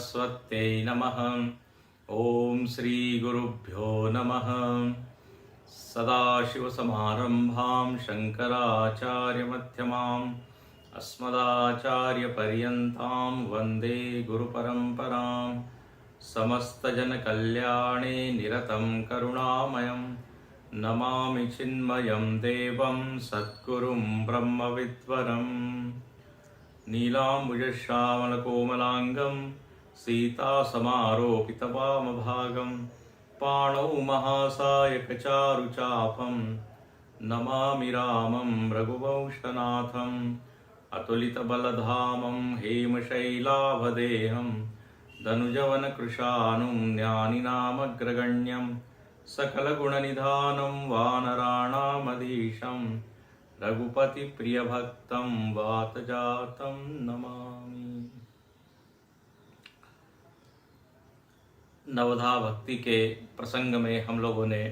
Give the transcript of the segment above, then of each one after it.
सरस्वत्यै नमः। ओम श्री गुरुभ्यो नमः। सदाशिवसमारंभां शंकराचार्यमध्यमाम् अस्मदाचार्यपर्यन्तां वन्दे गुरुपरम्पराम्। समस्तजनकल्याणे निरतं करुणामयं नमामि चिन्मयं देवं सद्गुरुं ब्रह्मविद्वरम्। नीलाम्बुजश्यामलकोमलाङ्गं सीतासमारोपितवामभागं पाणौ महासायकचारुचापं नमामि रामं रघुवंशनाथम्। अतुलितबलधामं हेमशैलावदेहं धनुजवनकृशानुं ज्ञानिनामग्रगण्यं सकलगुणनिधानं वानराणामधीशं रघुपतिप्रियभक्तं वातजातं नमामि। नवधा भक्ति के प्रसंग में हम लोगों ने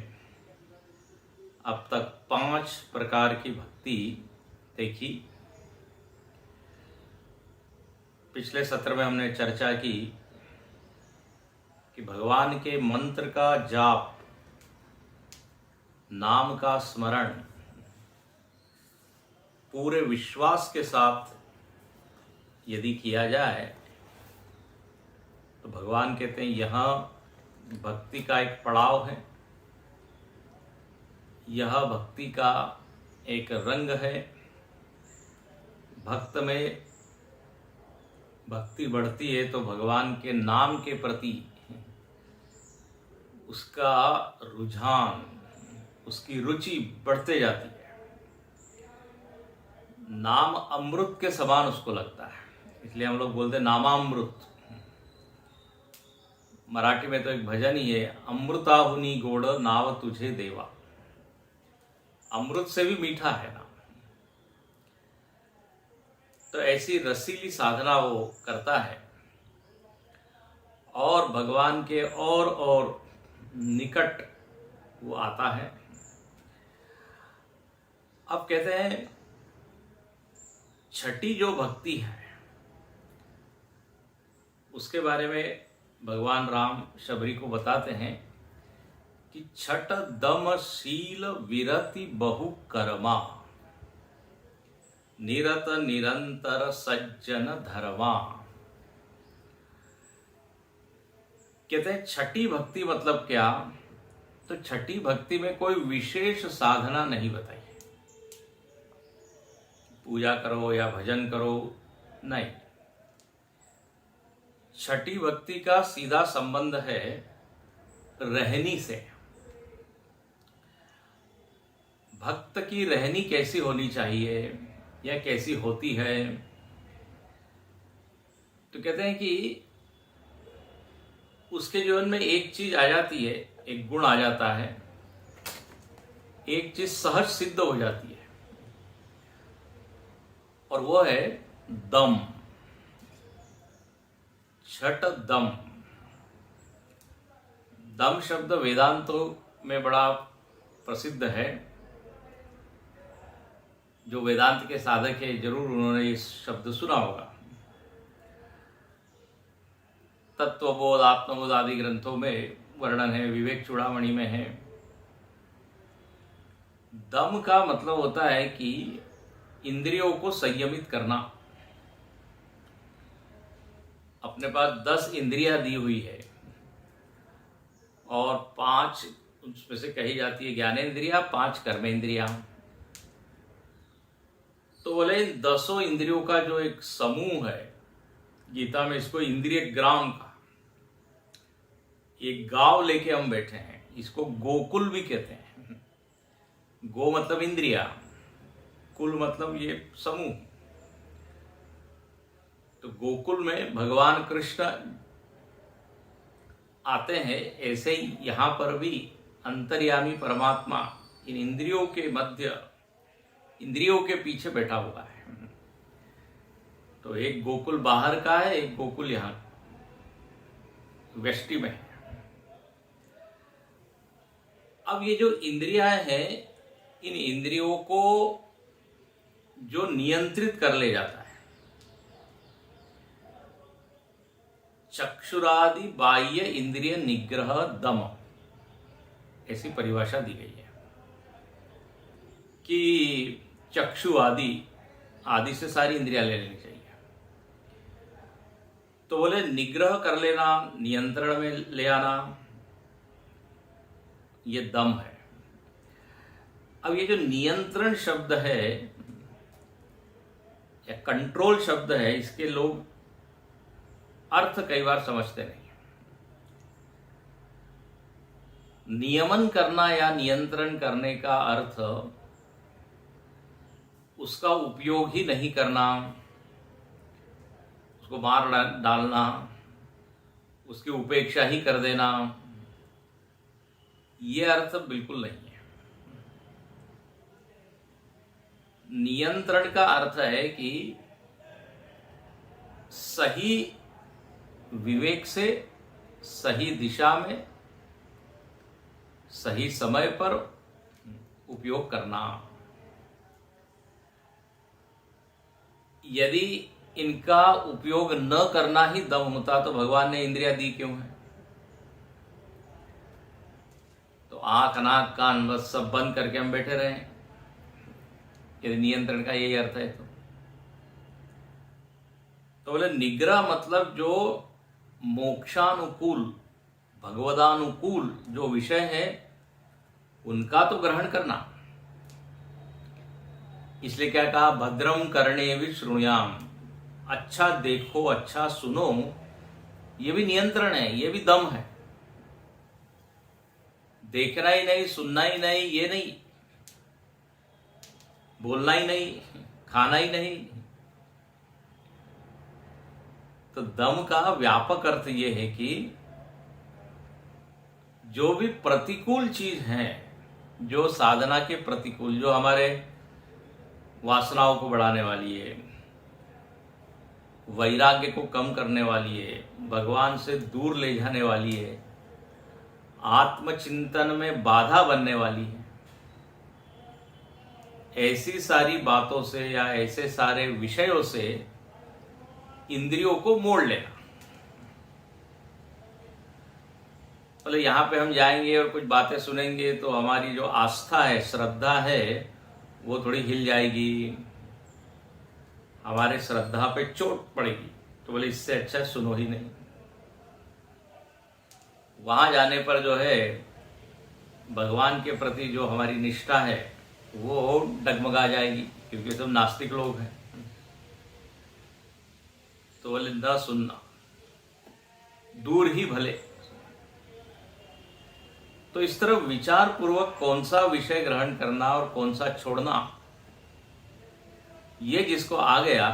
अब तक 5 प्रकार की भक्ति देखी। पिछले सत्र में हमने चर्चा की कि भगवान के मंत्र का जाप, नाम का स्मरण पूरे विश्वास के साथ यदि किया जाए तो भगवान कहते हैं यह भक्ति का एक पड़ाव है, यह भक्ति का एक रंग है। भक्त में भक्ति बढ़ती है तो भगवान के नाम के प्रति उसका रुझान, उसकी रुचि बढ़ते जाती है। नाम अमृत के समान उसको लगता है, इसलिए हम लोग बोलते हैं नामामृत। मराठी में तो एक भजन ही है, अमृताहुनी गोड नाव तुझे देवा। अमृत से भी मीठा है नाम। तो ऐसी रसीली साधना वो करता है और भगवान के और निकट वो आता है। अब कहते हैं छठी जो भक्ति है उसके बारे में भगवान राम शबरी को बताते हैं कि छठ दम शील विरति बहु कर्मा निरत निरंतर सज्जन धर्मा। कहते हैं छठी भक्ति मतलब क्या? तो छठी भक्ति में कोई विशेष साधना नहीं बताई, पूजा करो या भजन करो, नहीं। छठी भक्ति का सीधा संबंध है रहनी से। भक्त की रहनी कैसी होनी चाहिए या कैसी होती है? तो कहते हैं कि उसके जीवन में एक चीज आ जाती है, एक गुण आ जाता है, एक चीज सहज सिद्ध हो जाती है और वो है दम। छठ दम। दम शब्द वेदांतों में बड़ा प्रसिद्ध है। जो वेदांत के साधक है जरूर उन्होंने इस शब्द सुना होगा। तत्वबोध, आत्मबोध आदि ग्रंथों में वर्णन है, विवेक चूड़ामणि में है। दम का मतलब होता है कि इंद्रियों को संयमित करना। अपने पास 10 इंद्रियां दी हुई है और 5 उसमें से कही जाती है ज्ञानेंद्रिया, 5 कर्मेंद्रिया। तो बोले 10 इंद्रियों का जो एक समूह है, गीता में इसको इंद्रिय ग्राम का, एक गांव लेके हम बैठे हैं, इसको गोकुल भी कहते हैं। गो मतलब इंद्रिया, कुल मतलब ये समूह। तो गोकुल में भगवान कृष्ण आते हैं, ऐसे ही यहां पर भी अंतर्यामी परमात्मा इन इंद्रियों के मध्य, इंद्रियों के पीछे बैठा हुआ है। तो एक गोकुल बाहर का है, एक गोकुल यहां व्यष्टि में है। अब ये जो इंद्रियां हैं, इन इंद्रियों को जो नियंत्रित कर ले जाता है, चक्षुरादि बाह्य इंद्रिय निग्रह दम, ऐसी परिभाषा दी गई है कि चक्षु आदि से सारी इंद्रियां ले लेनी चाहिए। तो बोले निग्रह कर लेना, नियंत्रण में ले आना, ये दम है। अब ये जो नियंत्रण शब्द है या कंट्रोल शब्द है, इसके लोग अर्थ कई बार समझते नहीं। नियमन करना या नियंत्रण करने का अर्थ उसका उपयोग ही नहीं करना, उसको मार डालना, उसकी उपेक्षा ही कर देना, ये अर्थ बिल्कुल नहीं है। नियंत्रण का अर्थ है कि सही विवेक से सही दिशा में सही समय पर उपयोग करना। यदि इनका उपयोग न करना ही दम होता तो भगवान ने इंद्रियां दी क्यों है? तो आंख नाक कान बस सब बंद करके हम बैठे रहे, यदि नियंत्रण का यही अर्थ है तो बोले निग्रह मतलब जो मोक्षानुकूल भगवदानुकूल जो विषय है उनका तो ग्रहण करना। इसलिए क्या कहा, भद्रम कर्णेभिः शृणुयाम, अच्छा देखो अच्छा सुनो, ये भी नियंत्रण है, ये भी दम है। देखना ही नहीं, सुनना ही नहीं, ये नहीं, बोलना ही नहीं, खाना ही नहीं। तो दम का व्यापक अर्थ ये है कि जो भी प्रतिकूल चीज है, जो साधना के प्रतिकूल, जो हमारे वासनाओं को बढ़ाने वाली है, वैराग्य को कम करने वाली है, भगवान से दूर ले जाने वाली है, आत्मचिंतन में बाधा बनने वाली है, ऐसी सारी बातों से या ऐसे सारे विषयों से इंद्रियों को मोड़ लेना। बोले यहां पे हम जाएंगे और कुछ बातें सुनेंगे तो हमारी जो आस्था है, श्रद्धा है, वो थोड़ी हिल जाएगी, हमारे श्रद्धा पे चोट पड़ेगी। तो बोले इससे अच्छा सुनो ही नहीं। वहां जाने पर जो है भगवान के प्रति जो हमारी निष्ठा है वो डगमगा जाएगी, क्योंकि सब नास्तिक लोग हैं। तो बोले न सुनना, दूर ही भले। तो इस तरह विचार पूर्वक कौन सा विषय ग्रहण करना और कौन सा छोड़ना, ये जिसको आ गया,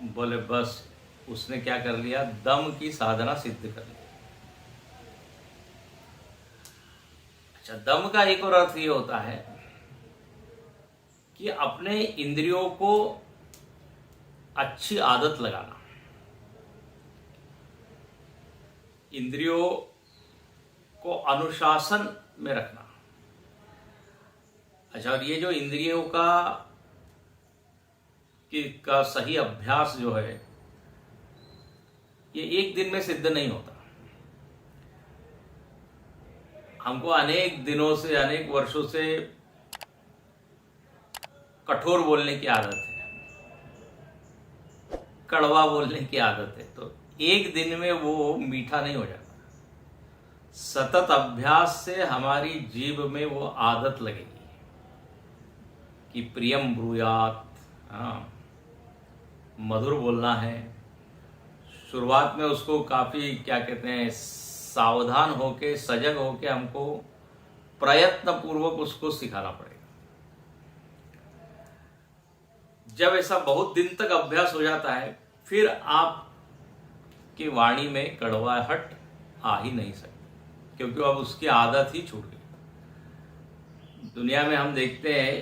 बोले बस उसने क्या कर लिया, दम की साधना सिद्ध कर ली। अच्छा, दम का एक और अर्थ ये होता है कि अपने इंद्रियों को अच्छी आदत लगाना, इंद्रियों को अनुशासन में रखना। अच्छा, और ये जो इंद्रियों का सही अभ्यास जो है, ये एक दिन में सिद्ध नहीं होता। हमको अनेक दिनों से, अनेक वर्षों से कठोर बोलने की आदत है, कड़वा बोलने की आदत है, तो एक दिन में वो मीठा नहीं हो जाता। सतत अभ्यास से हमारी जीभ में वो आदत लगेगी कि प्रियम ब्रूयात, मधुर बोलना है। शुरुआत में उसको काफी क्या कहते हैं, सावधान होके, सजग होके हमको प्रयत्न पूर्वक उसको सिखाना पड़ेगा। जब ऐसा बहुत दिन तक अभ्यास हो जाता है, फिर आप की वाणी में कड़वाहट आ ही नहीं सकती, क्योंकि अब उसकी आदत ही छूट गई। दुनिया में हम देखते हैं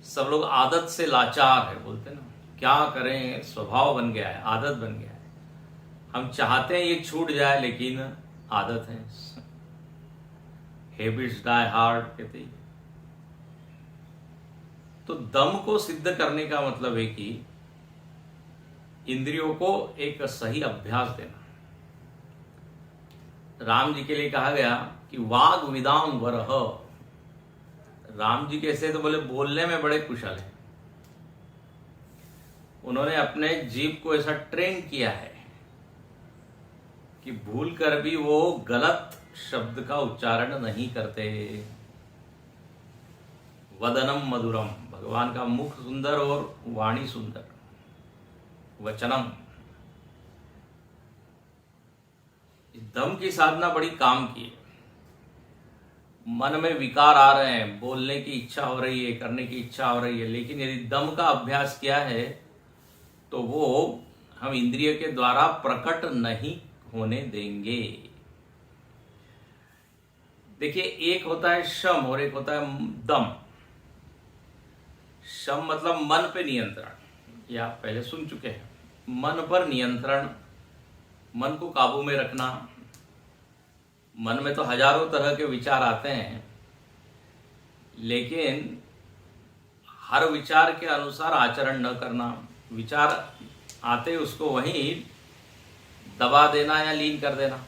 सब लोग आदत से लाचार है, बोलते हैं ना, क्या करें, स्वभाव बन गया है, आदत बन गया है। हम चाहते हैं ये छूट जाए, लेकिन आदत है। हैबिट्स डाई हार्ड कहते हैं। तो दम को सिद्ध करने का मतलब है कि इंद्रियों को एक सही अभ्यास देना। राम जी के लिए कहा गया कि वाग विदाम वरह। राम जी कैसे, तो बोले बोलने में बड़े कुशल हैं। उन्होंने अपने जीभ को ऐसा ट्रेन किया है कि भूल कर भी वो गलत शब्द का उच्चारण नहीं करते। वदनम मधुरम, भगवान का मुख सुंदर और वाणी सुंदर। वचनम, दम की साधना बड़ी काम की है। मन में विकार आ रहे हैं, बोलने की इच्छा हो रही है, करने की इच्छा हो रही है, लेकिन यदि दम का अभ्यास किया है तो वो हम इंद्रिय के द्वारा प्रकट नहीं होने देंगे। देखिए, एक होता है शम और एक होता है दम। शम मतलब मन पे नियंत्रण, ये आप पहले सुन चुके हैं। मन पर नियंत्रण, मन को काबू में रखना। मन में तो हजारों तरह के विचार आते हैं, लेकिन हर विचार के अनुसार आचरण न करना। विचार आते उसको वहीं दबा देना या लीन कर देना,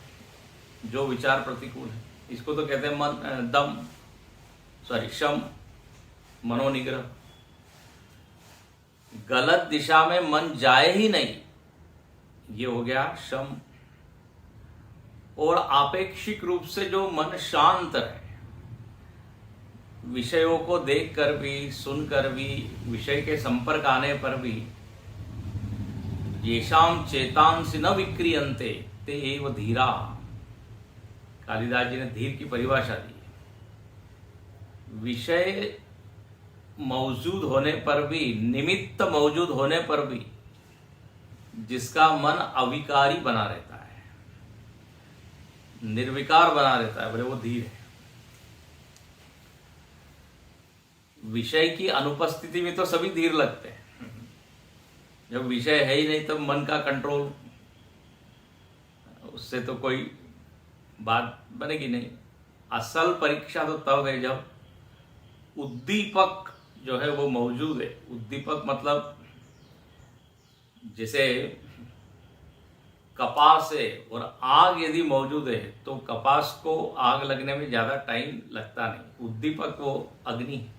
जो विचार प्रतिकूल है। इसको तो कहते हैं शम, मनोनिग्रह। गलत दिशा में मन जाए ही नहीं, ये हो गया शम। और आपेक्षिक रूप से जो मन शांत रहे, विषयों को देखकर भी, सुनकर भी, विषय के संपर्क आने पर भी, येषाम चेतांसि न विक्रियन्ते ते एव धीरा। कालिदास जी ने धीर की परिभाषा दी। विषय मौजूद होने पर भी, निमित्त मौजूद होने पर भी जिसका मन अविकारी बना रहता है, निर्विकार बना रहता है, बोले वो धीर है। विषय की अनुपस्थिति में तो सभी धीर लगते हैं। जब विषय है ही नहीं तब मन का कंट्रोल, उससे तो कोई बात बनेगी नहीं। असल परीक्षा तो तब है जब उद्दीपक जो है वो मौजूद है। उद्दीपक मतलब जैसे कपास है और आग यदि मौजूद है तो कपास को आग लगने में ज्यादा टाइम लगता नहीं। उद्दीपक वो अग्नि है,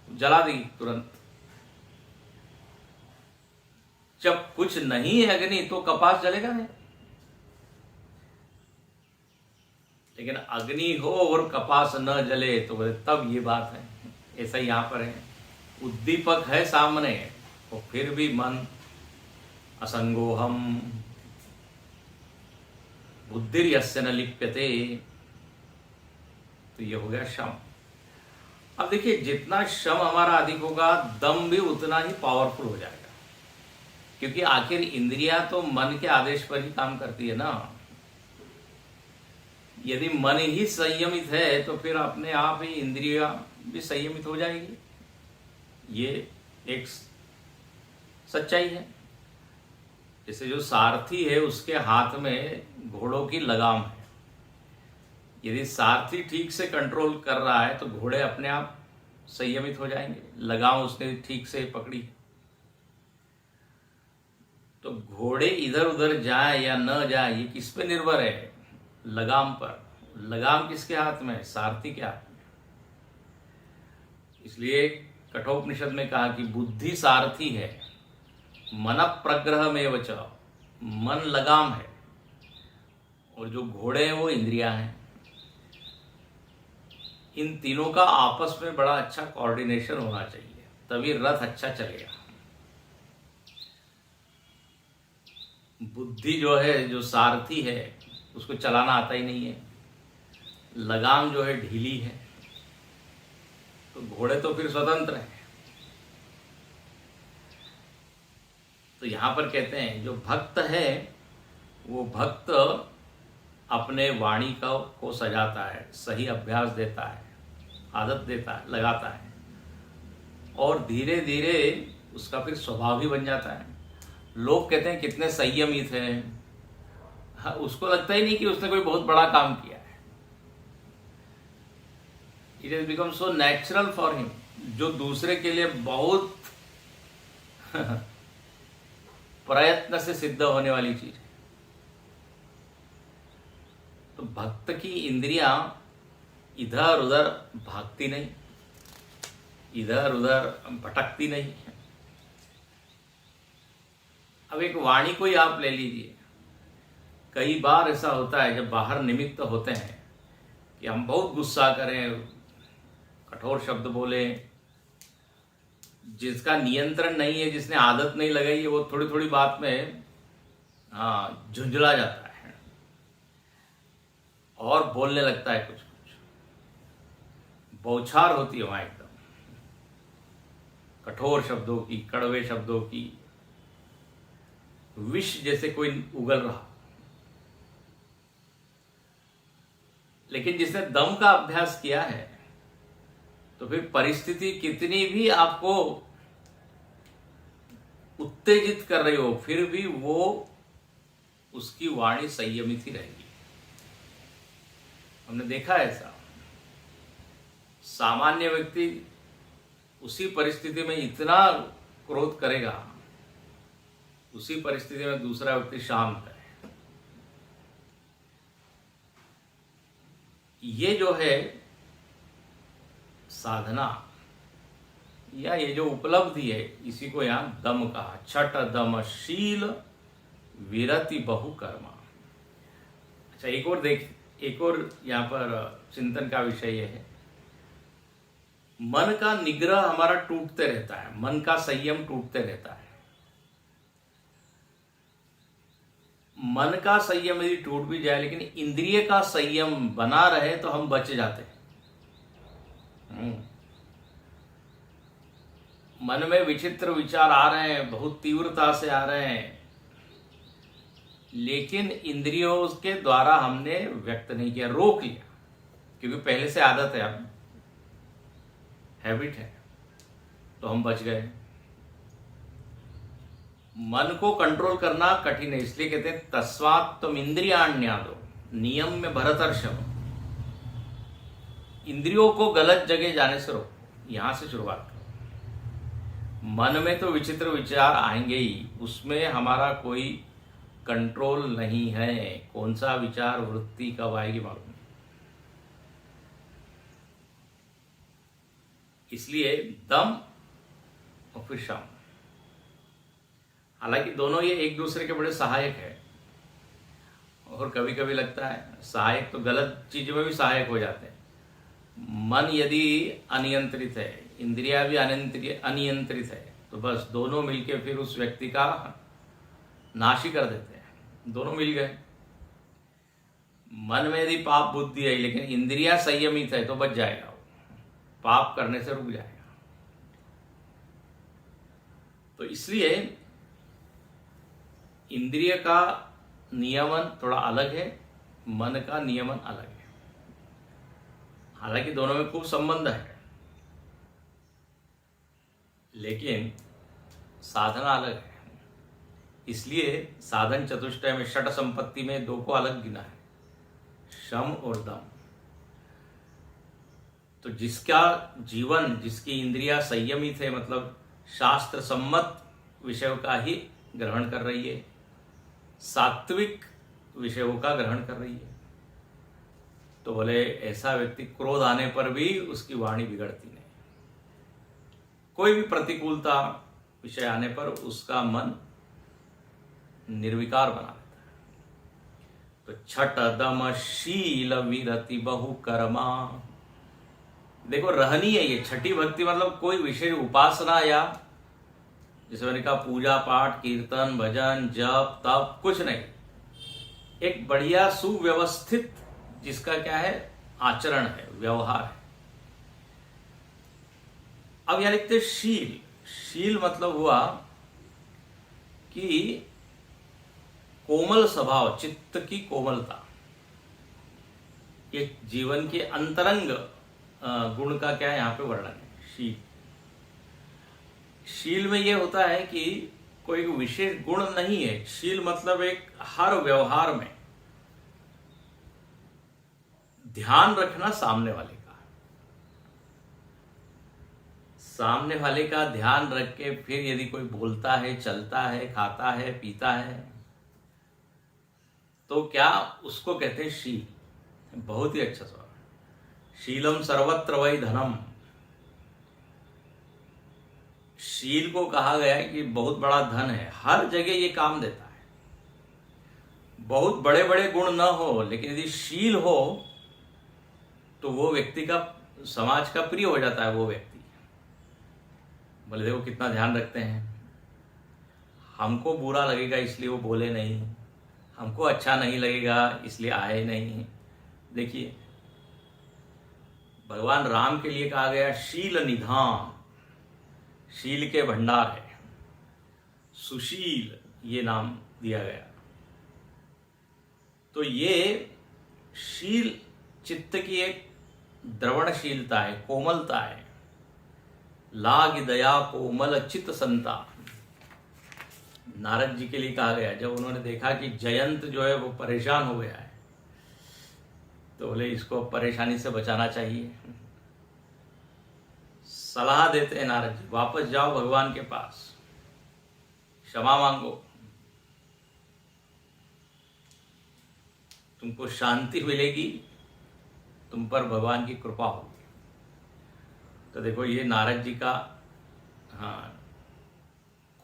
जला देगी तुरंत। जब कुछ नहीं है अग्नि तो कपास जलेगा नहीं, लेकिन अग्नि हो और कपास न जले तो तब ये बात है। ऐसा यहां पर है, उद्दीपक है सामने और फिर भी मन असंगोहम, बुद्धिर यस्य न लिप्यते, तो ये हो गया शम। अब देखिए, जितना शम हमारा अधिक होगा दम भी उतना ही पावरफुल हो जाएगा, क्योंकि आखिर इंद्रियां तो मन के आदेश पर ही काम करती है ना। यदि मन ही संयमित है तो फिर अपने आप ही इंद्रियां भी संयमित हो जाएगी। ये एक सच्चाई है। जैसे जो सारथी है उसके हाथ में घोड़ों की लगाम है, यदि सारथी ठीक से कंट्रोल कर रहा है तो घोड़े अपने आप संयमित हो जाएंगे। लगाम उसने ठीक से पकड़ी, तो घोड़े इधर उधर जाए या न जाए ये किस पे निर्भर है? लगाम पर। लगाम किसके हाथ में? सारथी के हाथ में। इसलिए कठोपनिषद में कहा कि बुद्धि सारथी है, मन प्रग्रह में वच, मन लगाम है और जो घोड़े हैं वो इंद्रियां हैं। इन तीनों का आपस में बड़ा अच्छा कोऑर्डिनेशन होना चाहिए, तभी रथ अच्छा चलेगा। बुद्धि जो है, जो सारथी है, उसको चलाना आता ही नहीं है। लगाम जो है ढीली है, तो घोड़े तो फिर स्वतंत्र हैं। तो यहां पर कहते हैं जो भक्त है वो भक्त अपने वाणी को सजाता है, सही अभ्यास देता है, आदत देता है, लगाता है, और धीरे धीरे उसका फिर स्वभाव ही बन जाता है। लोग कहते हैं कितने संयमित हैं, उसको लगता ही नहीं कि उसने कोई बहुत बड़ा काम किया है। It has become so natural for him, जो दूसरे के लिए बहुत प्रयत्न से सिद्ध होने वाली चीज है। तो भक्त की इंद्रियां इधर उधर भागती नहीं, इधर उधर भटकती नहीं। अब एक वाणी को ही आप ले लीजिए, कई बार ऐसा होता है जब बाहर निमित्त होते हैं कि हम बहुत गुस्सा करें, कठोर शब्द बोले, जिसका नियंत्रण नहीं है, जिसने आदत नहीं लगाई है, वो थोड़ी थोड़ी बात में झुंझला जाता है और बोलने लगता है कुछ कुछ, बौछार होती है वहां एकदम कठोर शब्दों की, कड़वे शब्दों की, विष जैसे कोई उगल रहा। लेकिन जिसने दम का अभ्यास किया है तो फिर परिस्थिति कितनी भी आपको उत्तेजित कर रही हो, फिर भी वो उसकी वाणी संयमित ही रहेगी। हमने देखा है ऐसा, सामान्य व्यक्ति उसी परिस्थिति में इतना क्रोध करेगा, उसी परिस्थिति में दूसरा व्यक्ति शांत है। ये जो है साधना या ये जो उपलब्धि है, इसी को यहां दम कहा। छठ दम शील विरति बहु कर्मा। अच्छा, एक और यहां पर चिंतन का विषय यह है, मन का निग्रह हमारा टूटते रहता है, मन का संयम टूटते रहता है। मन का संयम यदि टूट भी जाए लेकिन इंद्रिय का संयम बना रहे तो हम बच जाते हैं। मन में विचित्र विचार आ रहे हैं, बहुत तीव्रता से आ रहे हैं, लेकिन इंद्रियों के द्वारा हमने व्यक्त नहीं किया, रोक लिया, क्योंकि पहले से आदत है, अब हैबिट है, तो हम बच गए। मन को कंट्रोल करना कठिन है, इसलिए कहते हैं तस्मात् त्वम् इंद्रियाण्यादो नियम में भरतर्षभ। इंद्रियों को गलत जगह जाने से रोको, यहां से शुरुआत करो। मन में तो विचित्र विचार आएंगे ही, उसमें हमारा कोई कंट्रोल नहीं है। कौन सा विचार वृत्ति कब आएगी मालूम नहीं। इसलिए दम और फिर शम, हालांकि दोनों ये एक दूसरे के बड़े सहायक है, और कभी कभी लगता है सहायक तो गलत चीजों में भी सहायक हो जाते हैं। मन यदि अनियंत्रित है, इंद्रिया भी अनियंत्रित है, तो बस दोनों मिलके फिर उस व्यक्ति का नाश ही कर देते हैं। दोनों मिल गए। मन में यदि पाप बुद्धि है लेकिन इंद्रिया संयमित है तो बच जाएगा, वो पाप करने से रुक जाएगा। तो इसलिए इंद्रिय का नियमन थोड़ा अलग है, मन का नियमन अलग है। हालांकि दोनों में खूब संबंध है, लेकिन साधना अलग है। इसलिए साधन चतुष्टय में षट संपत्ति में दो को अलग गिना है, शम और दम। तो जिसका जीवन, जिसकी इंद्रिया संयमित है, मतलब शास्त्र सम्मत विषयों का ही ग्रहण कर रही है, सात्विक विषयों का ग्रहण कर रही है, तो बोले ऐसा व्यक्ति क्रोध आने पर भी उसकी वाणी बिगड़ती नहीं। कोई भी प्रतिकूलता विषय आने पर उसका मन निर्विकार बना देता है। तो छठ दम शील विरति बहु कर्मा। देखो रहनी है ये छठी भक्ति, मतलब कोई विशेष उपासना या जैसे मैंने कहा पूजा पाठ कीर्तन भजन जप तप कुछ नहीं, एक बढ़िया सुव्यवस्थित जिसका क्या है आचरण है, व्यवहार है। अब यहां लिखते शील। शील मतलब हुआ कि कोमल स्वभाव, चित्त की कोमलता, ये जीवन के अंतरंग गुण का क्या है यहां पे वर्णन है। शील, शील में यह होता है कि कोई विशेष गुण नहीं है। शील मतलब एक हर व्यवहार में ध्यान रखना सामने वाले का ध्यान रख के फिर यदि कोई बोलता है, चलता है, खाता है, पीता है, तो क्या उसको कहते हैं शील। बहुत ही अच्छा सवाल। शीलम सर्वत्र वै धनम। शील को कहा गया है कि बहुत बड़ा धन है, हर जगह ये काम देता है। बहुत बड़े बड़े गुण न हो, लेकिन यदि शील हो तो वो व्यक्ति का, समाज का प्रिय हो जाता है वो व्यक्ति। बोले देखो कितना ध्यान रखते हैं, हमको बुरा लगेगा इसलिए वो बोले नहीं, हमको अच्छा नहीं लगेगा इसलिए आए नहीं। देखिए भगवान राम के लिए कहा गया शील निधान, शील के भंडार है, सुशील ये नाम दिया गया। तो ये शील चित्त की एक द्रवणशीलता है, कोमलता है। लाग दया कोमल चित्त संता, नारद जी के लिए कहा गया। जब उन्होंने देखा कि जयंत जो है वो परेशान हो गया है, तो बोले इसको परेशानी से बचाना चाहिए। सलाह देते हैं नारद जी, वापस जाओ भगवान के पास, क्षमा मांगो, तुमको शांति मिलेगी, तुम पर भगवान की कृपा होगी। तो देखो ये नारद जी का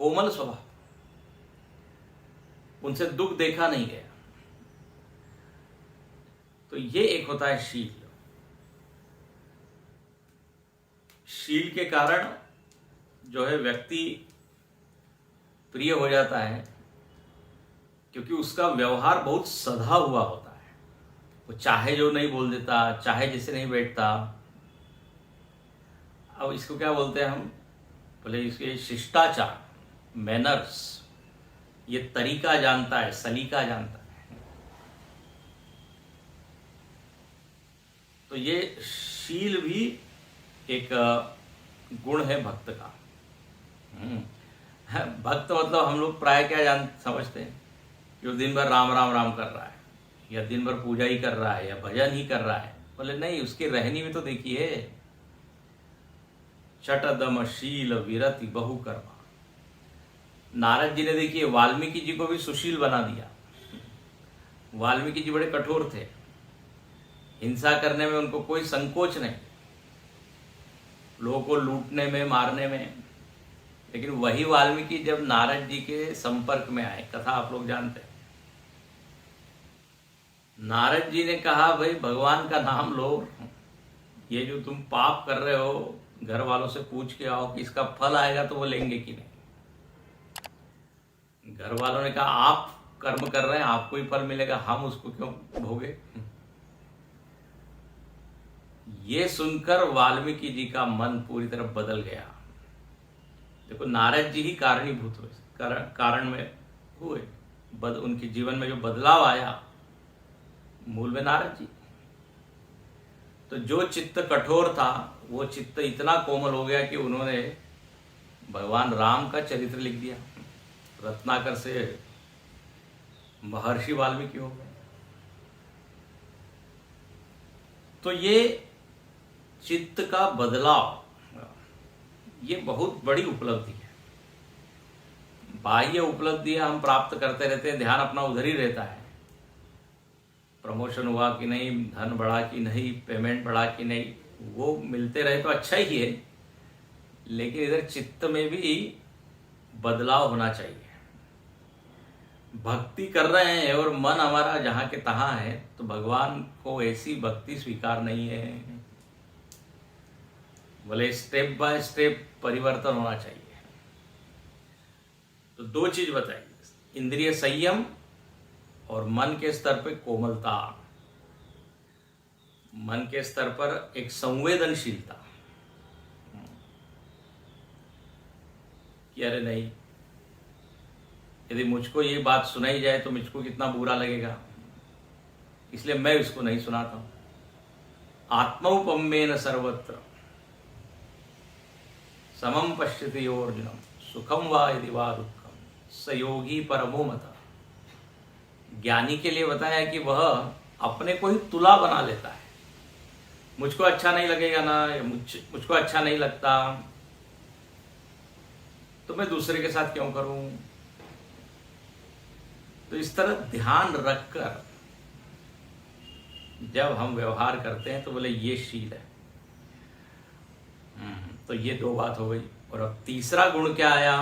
कोमल स्वभाव, उनसे दुख देखा नहीं गया। तो ये एक होता है शील। शील के कारण जो है व्यक्ति प्रिय हो जाता है, क्योंकि उसका व्यवहार बहुत सधा हुआ होता है। वो चाहे जो नहीं बोल देता, चाहे जिसे नहीं बैठता। अब इसको क्या बोलते हैं हम, बोले इसके शिष्टाचार, मैनर्स, ये तरीका जानता है, सलीका जानता है। तो ये शील भी एक गुण है भक्त का। भक्त मतलब हम लोग प्राय क्या समझते हैं कि वो दिन भर राम राम राम कर रहा है, या दिन भर पूजा ही कर रहा है, या भजन ही कर रहा है। बोले नहीं, उसकी रहनी में तो देखिए, चटदम शील विरति बहु कर्मा। नारद जी ने देखिए वाल्मीकि जी को भी सुशील बना दिया। वाल्मीकि जी बड़े कठोर थे, हिंसा करने में उनको कोई संकोच नहीं, लोगों को लूटने में, मारने में। लेकिन वही वाल्मीकि जब नारद जी के संपर्क में आए, कथा आप लोग जानते हैं, नारद जी ने कहा भाई भगवान का नाम लो, ये जो तुम पाप कर रहे हो घर वालों से पूछ के आओ कि इसका फल आएगा तो वो लेंगे कि नहीं। घर वालों ने कहा आप कर्म कर रहे हैं, आपको ही फल मिलेगा, हम उसको क्यों भोगे। ये सुनकर वाल्मीकि जी का मन पूरी तरह बदल गया। देखो नारद जी ही कारणीभूत हुए, कारण में हुए, उनके जीवन में जो बदलाव आया मूल में नारद जी। तो जो चित्त कठोर था वो चित्त इतना कोमल हो गया कि उन्होंने भगवान राम का चरित्र लिख दिया। रत्नाकर से महर्षि वाल्मीकि हो गए। तो ये चित्त का बदलाव, ये बहुत बड़ी उपलब्धि है। बाह्य उपलब्धियां हम प्राप्त करते रहते हैं, ध्यान अपना उधर ही रहता है, प्रमोशन हुआ कि नहीं, धन बढ़ा कि नहीं, पेमेंट बढ़ा कि नहीं, वो मिलते रहे तो अच्छा ही है। लेकिन इधर चित्त में भी बदलाव होना चाहिए। भक्ति कर रहे हैं और मन हमारा जहां के तहां है, तो भगवान को ऐसी भक्ति स्वीकार नहीं है। बोले स्टेप बाय स्टेप परिवर्तन होना चाहिए। तो दो चीज बताई, इंद्रिय संयम और मन के स्तर पर कोमलता, मन के स्तर पर एक संवेदनशीलता कि अरे नहीं, यदि मुझको ये बात सुनाई जाए तो मुझको कितना बुरा लगेगा, इसलिए मैं इसको नहीं सुनाता हूं। आत्मौपम्येन सर्वत्र समम पश्यति यो अर्जुनम सुखम वा यदि वा दुःखम स योगी परमो मतः। ज्ञानी के लिए बताया कि वह अपने को ही तुला बना लेता है। मुझको अच्छा नहीं लगेगा ना, मुझको अच्छा नहीं लगता, तो मैं दूसरे के साथ क्यों करूं। तो इस तरह ध्यान रखकर जब हम व्यवहार करते हैं तो बोले ये शील है। तो ये दो बात हो गई। और अब तीसरा गुण क्या आया?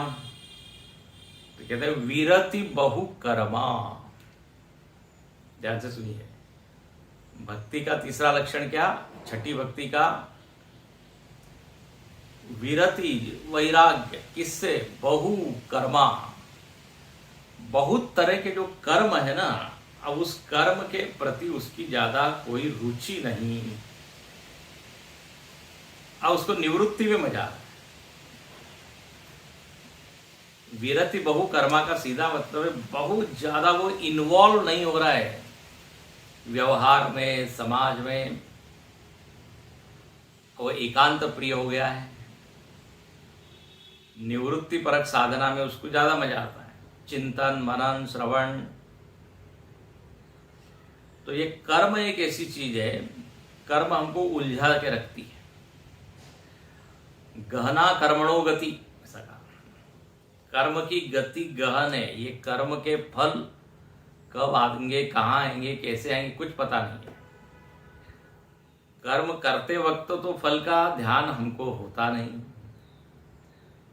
तो कहते हैं विरति बहु कर्मा। ध्यान से सुनिए, भक्ति का तीसरा लक्षण क्या? छठी भक्ति का विरति, वैराग्य। किससे? बहु कर्मा। बहुत तरह के जो कर्म है ना, अब उस कर्म के प्रति उसकी ज्यादा कोई रुचि नहीं, अब उसको निवृत्ति में मजा है। विरति बहु कर्मा का सीधा मतलब है बहुत ज्यादा वो इन्वॉल्व नहीं हो रहा है व्यवहार में, समाज में। वो एकांत प्रिय हो गया है। निवृत्ति परक साधना में उसको ज्यादा मजा आता है, चिंतन, मनन, श्रवण। तो ये कर्म एक ऐसी चीज है, कर्म हमको उलझा के रखती है। गहना कर्मणो गति, ऐसा कहा। कर्म की गति गहन है। ये कर्म के फल कब आएंगे, कहाँ आएंगे, कैसे आएंगे, कुछ पता नहीं है। कर्म करते वक्त तो फल का ध्यान हमको होता नहीं,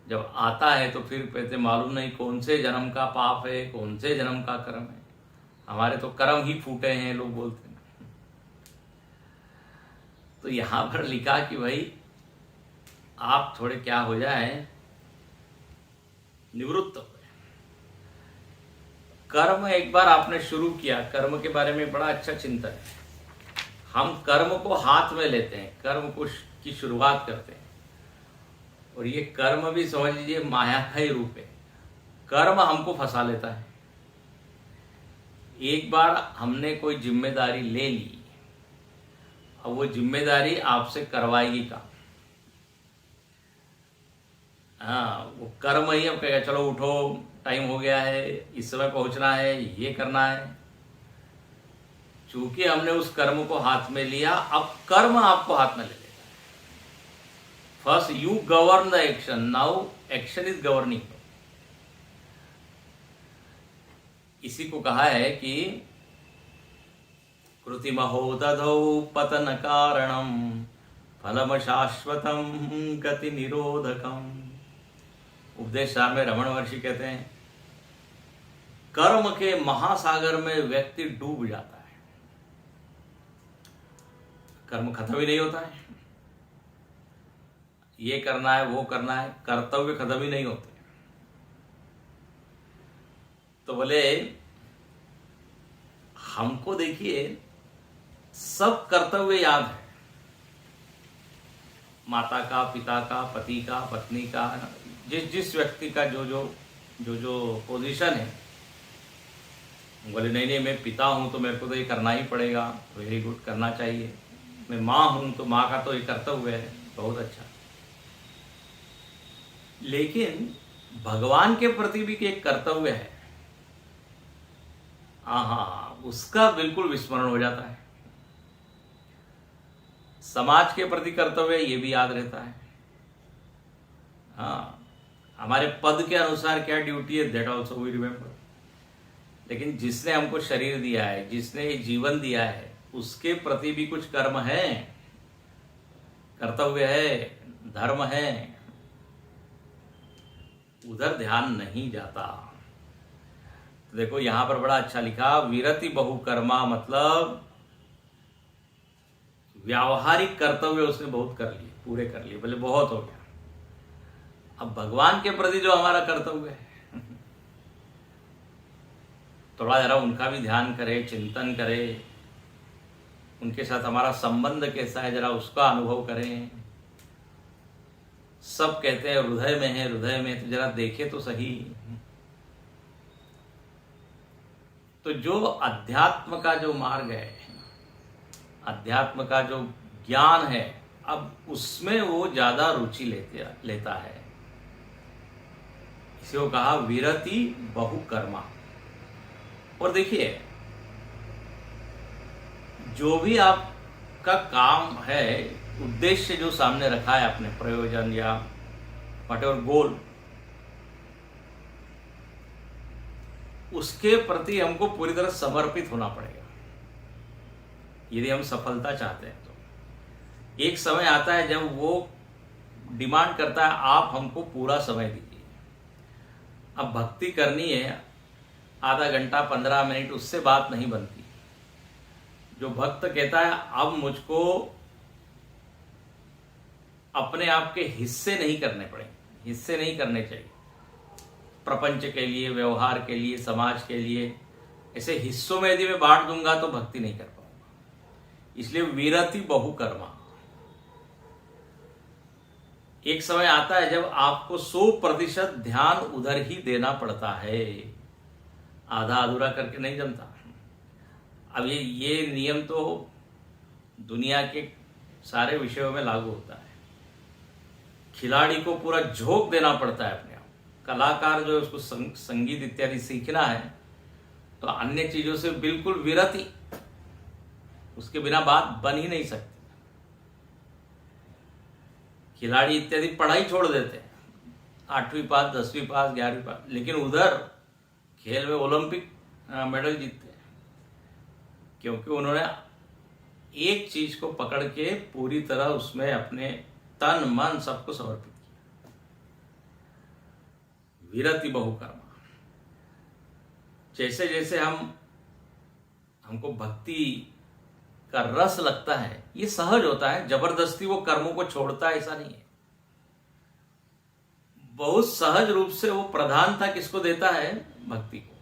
जब आता है तो फिर कहते मालूम नहीं कौन से जन्म का पाप है, कौन से जन्म का कर्म है। हमारे तो कर्म ही फूटे हैं, लोग बोलते हैं। तो यहां पर लिखा कि भाई आप थोड़े क्या हो जाए, निवृत्त हो गए। कर्म एक बार आपने शुरू किया, कर्म के बारे में बड़ा अच्छा चिंतन है। हम कर्म को हाथ में लेते हैं, कर्म को की शुरुआत करते हैं। और ये कर्म भी समझ लीजिए माया का ही रूप है। कर्म हमको फंसा लेता है। एक बार हमने कोई जिम्मेदारी ले ली, अब वो जिम्मेदारी आपसे करवाएगी काम। हाँ, वो कर्म ही अब कहेगा चलो उठो, टाइम हो गया है, इस समय पहुंचना है, ये करना है। चूंकि हमने उस कर्म को हाथ में लिया, अब कर्म आपको हाथ में ले लेगा। First you govern the action, now action is governing. इसी को कहा है कि कृतिमहो दधौ पतन कारणम फलम शाश्वतम गति निरोधकम। उपदेश सार में रमण महर्षि कहते हैं कर्म के महासागर में व्यक्ति डूब जाता है। कर्म खत्म ही नहीं होता है। ये करना है, वो करना है, कर्तव्य खत्म ही नहीं होते। तो बोले हमको देखिए सब कर्तव्य याद है, माता का, पिता का, पति का, पत्नी का, जिस जिस व्यक्ति का जो जो पोजीशन है। बोले नहीं नहीं, मैं पिता हूं तो मेरे को तो ये करना ही पड़ेगा। वेरी गुड, करना चाहिए। मैं माँ हूं तो माँ का तो ये कर्तव्य है, बहुत अच्छा। लेकिन भगवान के प्रति भी एक कर्तव्य है, हाँ, उसका बिल्कुल विस्मरण हो जाता है। समाज के प्रति कर्तव्य ये भी याद रहता है। हाँ, हमारे पद के अनुसार क्या ड्यूटी है, दैट ऑल्सो वी रिमेम्बर। लेकिन जिसने हमको शरीर दिया है, जिसने जीवन दिया है, उसके प्रति भी कुछ कर्म है, कर्तव्य है, धर्म है। उधर ध्यान नहीं जाता। तो देखो यहां पर बड़ा अच्छा लिखा, विरति बहु कर्मा, मतलब व्यावहारिक कर्तव्य उसने बहुत कर लिए, पूरे कर लिए। बोले बहुत हो गया। अब भगवान के प्रति जो हमारा कर्तव्य है, थोड़ा जरा उनका भी ध्यान करे, चिंतन करे, उनके साथ हमारा संबंध कैसा है जरा उसका अनुभव करें। सब कहते हैं हृदय में है, हृदय में, तो जरा देखे तो सही। तो जो अध्यात्म का जो मार्ग है, अध्यात्म का जो ज्ञान है, अब उसमें वो ज्यादा रुचि लेता है। इसे वो कहा विरति बहु कर्मा। और देखिए जो भी आपका काम है, उद्देश्य जो सामने रखा है अपने, प्रयोजन या व्हाटएवर गोल, उसके प्रति हमको पूरी तरह समर्पित होना पड़ेगा। यदि हम सफलता चाहते हैं तो एक समय आता है जब वो डिमांड करता है आप हमको पूरा समय दीजिए। अब भक्ति करनी है, आधा घंटा 15 मिनट उससे बात नहीं बनती। जो भक्त कहता है अब मुझको अपने आप के हिस्से नहीं करने पड़ेंगे, हिस्से नहीं करने चाहिए, प्रपंच के लिए, व्यवहार के लिए, समाज के लिए, ऐसे हिस्सों में यदि मैं बांट दूंगा तो भक्ति नहीं कर पाऊंगा। इसलिए विरति बहुकर्मा। एक समय आता है जब आपको 100% ध्यान उधर ही देना पड़ता है, आधा अधूरा करके नहीं जमता। अब ये नियम तो दुनिया के सारे विषयों में लागू होता है। खिलाड़ी को पूरा झोंक देना पड़ता है अपने आप। कलाकार जो है उसको संगीत इत्यादि सीखना है तो अन्य चीजों से बिल्कुल विरति, उसके बिना बात बन ही नहीं सकती। खिलाड़ी इत्यादि पढ़ाई छोड़ देते हैं, 8वीं पास, 10वीं पास, 11वीं पास, लेकिन उधर खेल में ओलंपिक मेडल जीतते हैं क्योंकि उन्होंने एक चीज को पकड़ के पूरी तरह उसमें अपने तन मन सबको समर्पित किया। विरति बहुकर्मा। जैसे जैसे हमको भक्ति का रस लगता है, ये सहज होता है, जबरदस्ती वो कर्मों को छोड़ता है ऐसा नहीं है। बहुत सहज रूप से वो प्रधानता किसको देता है? भक्ति को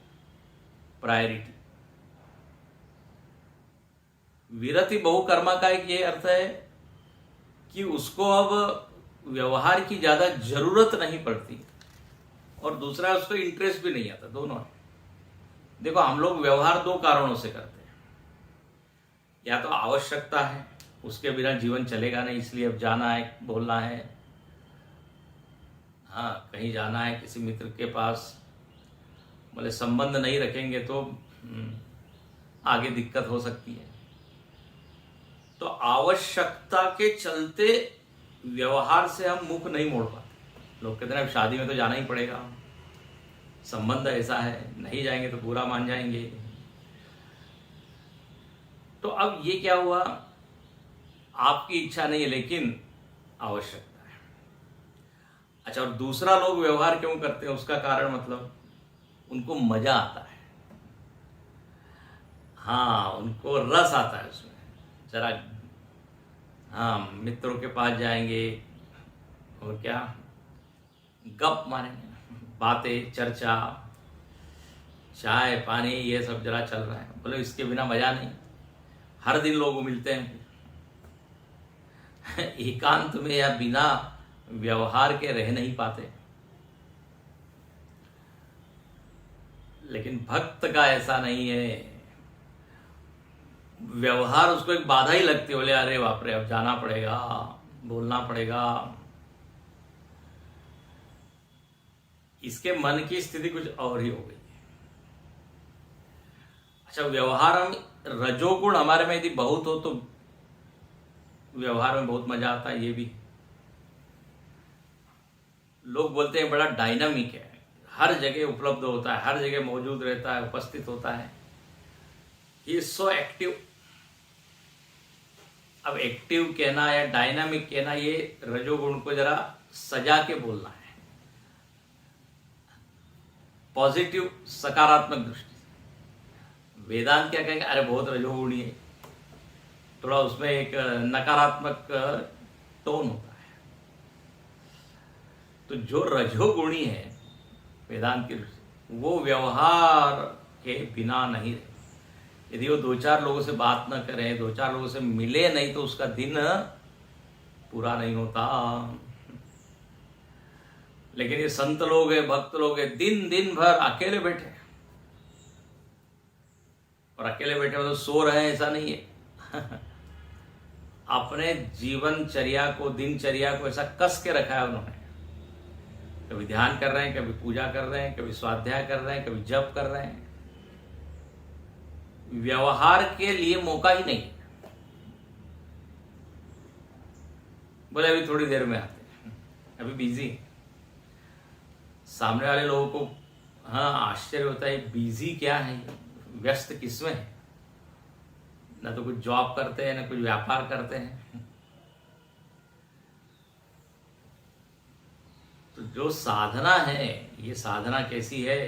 प्रायोरिटी। विरति बहुकर्मा का एक ये अर्थ है कि उसको अब व्यवहार की ज्यादा जरूरत नहीं पड़ती और दूसरा उसको इंटरेस्ट भी नहीं आता, दोनों है। देखो हम लोग व्यवहार 2 कारणों से करते हैं। या तो आवश्यकता है, उसके बिना जीवन चलेगा नहीं, इसलिए अब जाना है, बोलना है, हाँ कहीं जाना है किसी मित्र के पास, बोले संबंध नहीं रखेंगे तो आगे दिक्कत हो सकती है। तो आवश्यकता के चलते व्यवहार से हम मुख नहीं मोड़ पाते। लोग कहते हैं अब शादी में तो जाना ही पड़ेगा, संबंध ऐसा है, नहीं जाएंगे तो बुरा मान जाएंगे। तो अब ये क्या हुआ, आपकी इच्छा नहीं है लेकिन आवश्यकता है। अच्छा, और दूसरा लोग व्यवहार क्यों करते हैं उसका कारण मतलब उनको मजा आता है, हाँ उनको रस आता है उसमें, जरा हाँ मित्रों के पास जाएंगे और क्या गप मारेंगे, बातें, चर्चा, चाय पानी ये सब जरा चल रहा है। बोले इसके बिना मजा नहीं, हर दिन लोग मिलते हैं एकांत में या बिना व्यवहार के रह नहीं पाते। लेकिन भक्त का ऐसा नहीं है, व्यवहार उसको एक बाधा ही लगती है। बोले अरे बाप रे अब जाना पड़ेगा, बोलना पड़ेगा। इसके मन की स्थिति कुछ और ही हो गई। अच्छा, व्यवहार हम रजोगुण हमारे में यदि बहुत हो तो व्यवहार में बहुत मजा आता है। ये भी लोग बोलते हैं बड़ा डायनामिक है, हर जगह उपलब्ध होता है, हर जगह मौजूद रहता है, उपस्थित होता है, ही इज सो एक्टिव। अब एक्टिव कहना या डायनामिक कहना ये रजोगुण को जरा सजा के बोलना है, पॉजिटिव सकारात्मक दृष्टि से। वेदांत क्या कहेंगे, अरे बहुत रजोगुणी है, थोड़ा उसमें एक नकारात्मक टोन होता है। तो जो रजोगुणी है वेदांत की दृष्टि, वो व्यवहार के बिना नहीं रहे। यदि वो 2-4 लोगों से बात न करें, 2-4 लोगों से मिले नहीं तो उसका दिन पूरा नहीं होता। लेकिन ये संत लोग हैं, भक्त लोग हैं, दिन भर अकेले बैठे, और अकेले बैठे मतलब सो रहे हैं ऐसा नहीं है अपने जीवनचर्या को, दिनचर्या को ऐसा कस के रखा है उन्होंने। कभी ध्यान कर रहे हैं, कभी पूजा कर रहे हैं, कभी स्वाध्याय कर रहे हैं, कभी जप कर रहे हैं। व्यवहार के लिए मौका ही नहीं। बोले अभी थोड़ी देर में आते हैं, अभी बिजी। सामने वाले लोगों को हाँ आश्चर्य होता है, बिजी क्या है, व्यस्त किसमें है। ना तो कुछ जॉब करते हैं, ना कुछ व्यापार करते हैं। तो जो साधना है, ये साधना कैसी है?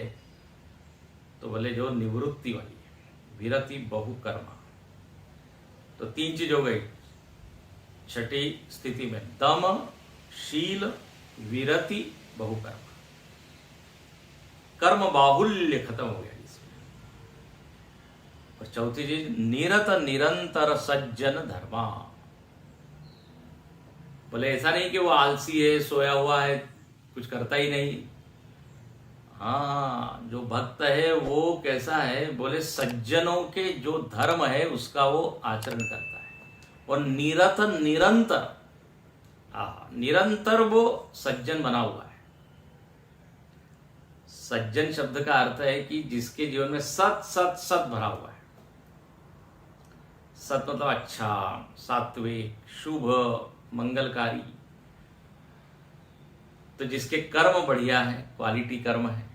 तो बोले जो निवृत्ति वाली है, विरति बहुकर्मा। तो 3 चीज हो गई छठी स्थिति में, दम, शील, विरति, बहुकर्मा। कर्म बाहुल्य खत्म हो गया इसमें। और चौथी चीज निरत निरंतर सज्जन धर्मा। बोले ऐसा नहीं कि वो आलसी है, सोया हुआ है, कुछ करता ही नहीं। हाँ, जो भक्त है वो कैसा है? बोले सज्जनों के जो धर्म है उसका वो आचरण करता है, और निरत निरंतर, निरंतर वो सज्जन बना हुआ है। सज्जन शब्द का अर्थ है कि जिसके जीवन में सत सत सत भरा हुआ है। सत मतलब अच्छा, सात्विक, शुभ, मंगलकारी। तो जिसके कर्म बढ़िया है, क्वालिटी कर्म है,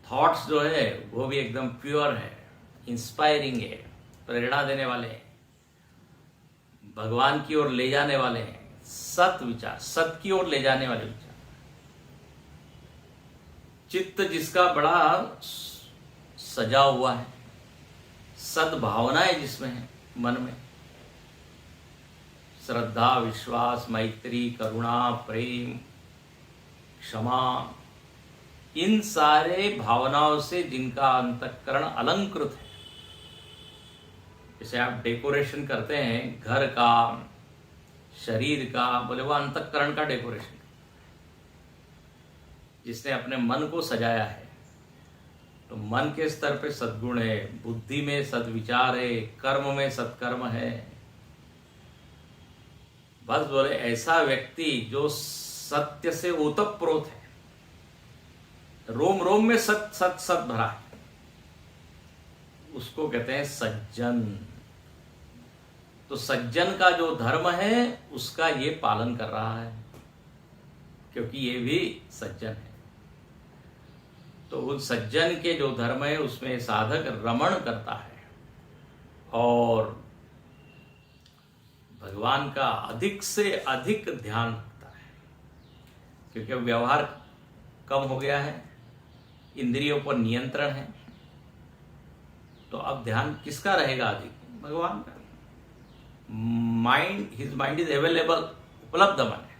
थॉट्स जो है वो भी एकदम प्योर है, इंस्पायरिंग है, प्रेरणा देने वाले हैं, भगवान की ओर ले जाने वाले हैं, सत विचार, सत की ओर ले जाने वाले विचार। चित्त जिसका बड़ा सजा हुआ है, सद्भावनाएं जिसमें है, मन में श्रद्धा, विश्वास, मैत्री, करुणा, प्रेम, क्षमा, इन सारे भावनाओं से जिनका अंतःकरण अलंकृत है। जैसे आप डेकोरेशन करते हैं घर का, शरीर का, बोले वो अंतःकरण का डेकोरेशन। जिसने अपने मन को सजाया है, तो मन के स्तर पे सद्गुण है, बुद्धि में सद्विचार है, कर्म में सत्कर्म है। बस बोले ऐसा व्यक्ति जो सत्य से ओतप्रोत है, रोम रोम में सत सत सत भरा है, उसको कहते हैं सज्जन। तो सज्जन का जो धर्म है उसका ये पालन कर रहा है, क्योंकि ये भी सज्जन है। तो उस सज्जन के जो धर्म है उसमें साधक रमण करता है और भगवान का अधिक से अधिक ध्यान रखता है, क्योंकि व्यवहार कम हो गया है, इंद्रियों पर नियंत्रण है। तो अब ध्यान किसका रहेगा अधिक? भगवान का। हिज माइंड इज अवेलेबल, उपलब्ध मन है।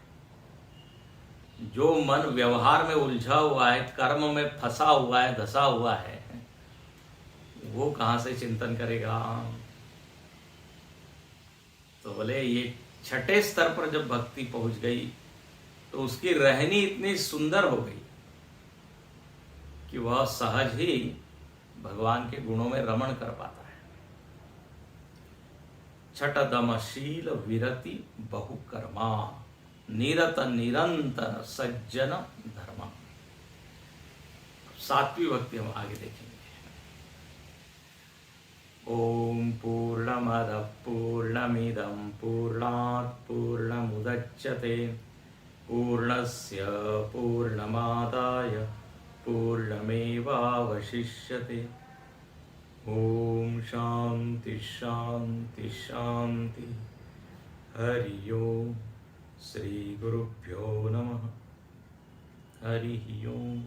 जो मन व्यवहार में उलझा हुआ है, कर्म में फंसा हुआ है, धसा हुआ है, वो कहां से चिंतन करेगा? तो बोले ये छठे स्तर पर जब भक्ति पहुंच गई तो उसकी रहनी इतनी सुंदर हो गई कि वह सहज ही भगवान के गुणों में रमण कर पाता है। छठ दमशील विरति बहुकर्मा, निरत निरंतर सज्जन धर्म। सात्विक भक्ति हम आगे देखेंगे। ओम पूर्णमदः पूर्णमिदं पूर्णात् पूर्णमुदच्यते पूर्णस्य पूर्णमादाय पूर्णमेवावशिष्यते। ओम शांति शांति शांति। हरि ओम। श्री गुरुभ्यो नमः। हरि ओम।